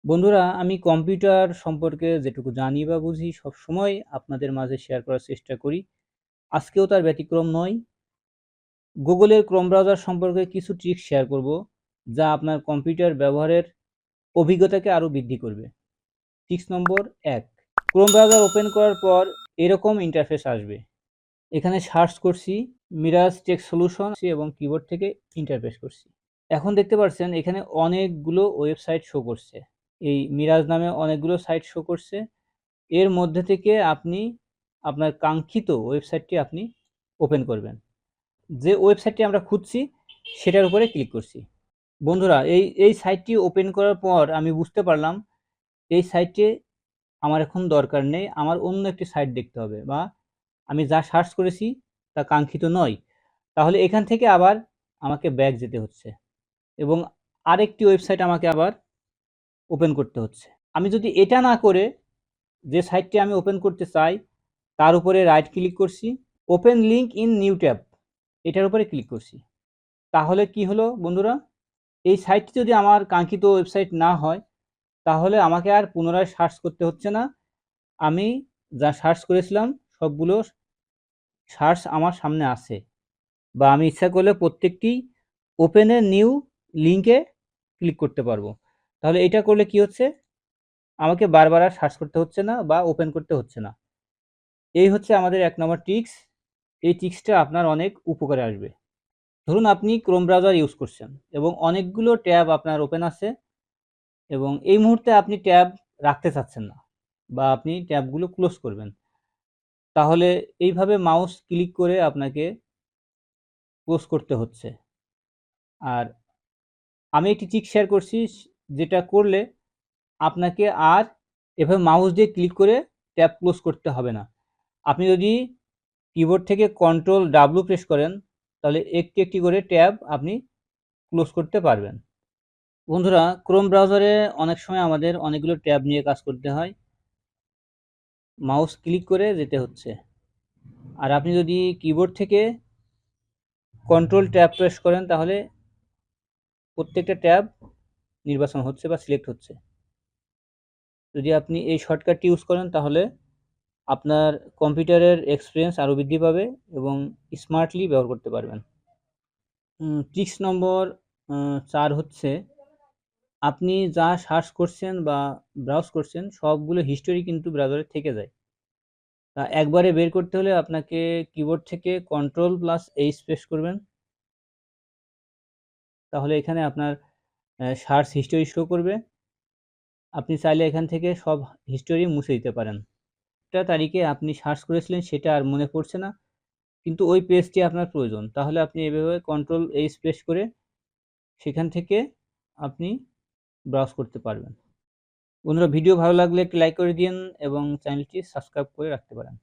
বন্ধুরা, আমি কম্পিউটার সম্পর্কে যেটুকু জানি বা বুঝি সবসময় আপনাদের মাঝে শেয়ার করার চেষ্টা করি। আজকেও তার ব্যতিক্রম নয়। গুগলের ক্রোম ব্রাউজার সম্পর্কে কিছু ট্রিক্স শেয়ার করব, যা আপনার কম্পিউটার ব্যবহারের অভিজ্ঞতাকে আরও বৃদ্ধি করবে। ট্রিক্স নম্বর 1, ক্রোম ব্রাউজার ওপেন করার পর এরকম ইন্টারফেস আসবে। এখানে সার্চ করছি মিরাজ টেক সলিউশন এবং কিবোর্ড থেকে ইন্টারফেস করছি। এখন দেখতে পাচ্ছেন এখানে অনেকগুলো ওয়েবসাইট শো করছে। এই মিরাজ নামে অনেকগুলো সাইট শো করছে। এর মধ্যে থেকে আপনি আপনার কাঙ্ক্ষিত ওয়েবসাইটটি আপনি ওপেন করবেন। যে ওয়েবসাইটটি আমরা খুঁজছি সেটার উপরে ক্লিক করছি। বন্ধুরা, এই সাইটটি ওপেন করার পর আমি বুঝতে পারলাম এই সাইটে আমার এখন দরকার নেই, আমার অন্য একটি সাইট দেখতে হবে, বা আমি যা সার্চ করেছি তা কাঙ্ক্ষিত নয়। তাহলে এখান থেকে আবার আমাকে ব্যাক যেতে হচ্ছে এবং আরেকটি ওয়েবসাইট আমাকে আবার ওপেন করতে হচ্ছে। আমি যদি এটা না করে যে সাইটটি আমি ওপেন করতে চাই তার উপরে রাইট ক্লিক করছি, open link in new tab এটার উপরে ক্লিক করছি। তাহলে কি হলো বন্ধুরা, এই সাইটটি যদি আমার কাঙ্ক্ষিত ওয়েবসাইট না হয় তাহলে আমাকে আর পুনরায় সার্চ করতে হচ্ছে না। আমি যা সার্চ করেছিলাম সবগুলো সার্চ আমার সামনে আছে, বা আমি ইচ্ছা করলে প্রত্যেকটি ওপেনে নিউ লিঙ্কে ক্লিক করতে পারবো। তাহলে এটা করলে কি হচ্ছে, আমাকে বারবার আর সার্চ করতে হচ্ছে না বা ওপেন করতে হচ্ছে না। এই হচ্ছে আমাদের 1 নম্বর ট্রিক্স। এই ট্রিক্সটা আপনার অনেক উপকারে আসবে। ধরুন আপনি ক্রোম ব্রাউজার ইউজ করছেন এবং অনেকগুলো ট্যাব আপনার ওপেন আছে এবং এই মুহূর্তে আপনি ট্যাব রাখতে চাচ্ছেন না, বা আপনি ট্যাবগুলো ক্লোজ করবেন। তাহলে এইভাবে মাউস ক্লিক করে আপনাকে ক্লোজ করতে হচ্ছে। আর আমি একটি ট্রিক শেয়ার করছি, যেটা করলে আপনাকে আর এভাবে মাউস দিয়ে ক্লিক করে ট্যাব ক্লোজ করতে হবে না। আপনি যদি কিবোর্ড থেকে কন্ট্রোল ডাব্লু প্রেস করেন তাহলে একটি একটি করে ট্যাব আপনি ক্লোজ করতে পারবেন। বন্ধুরা, ক্রোম ব্রাউজারে অনেক সময় আমাদের অনেকগুলো ট্যাব নিয়ে কাজ করতে হয়, মাউস ক্লিক করে যেতে হচ্ছে। আর আপনি যদি কিবোর্ড থেকে কন্ট্রোল ট্যাব প্রেস করেন তাহলে প্রত্যেকটা ট্যাব নির্বাচন হচ্ছে বা সিলেক্ট হচ্ছে। যদি আপনি এই শর্টকাটটি ইউজ করেন তাহলে আপনার কম্পিউটারের এক্সপিরিয়েন্স আরও বৃদ্ধি পাবে এবং স্মার্টলি ব্যবহার করতে পারবেন। ট্রিক্স নম্বর 4 হচ্ছে, আপনি যা সার্চ করছেন বা ব্রাউজ করছেন সবগুলো হিস্টোরি কিন্তু ব্রাউজারে থেকে যায়। তা একবারে বের করতে হলে আপনাকে কিবোর্ড থেকে কন্ট্রোল প্লাস এইচ প্রেস করবেন। তাহলে এখানে আপনার সার্চ হিস্টোরি শো করবে। আপনি চাইলে এখান থেকে সব হিস্টোরি মুছে দিতে পারেন। একটা তারিখে আপনি সার্চ করেছিলেন সেটা আর মনে পড়ছে না, কিন্তু ওই পেজটি আপনার প্রয়োজন, তাহলে আপনি এভাবে কন্ট্রোল এইচ প্রেস করে সেখান থেকে আপনি ব্রাউজ করতে পারবেন। বন্ধুরা, ভিডিও ভালো লাগলে একটি লাইক করে দিন এবং চ্যানেলটি সাবস্ক্রাইব করে রাখতে পারেন।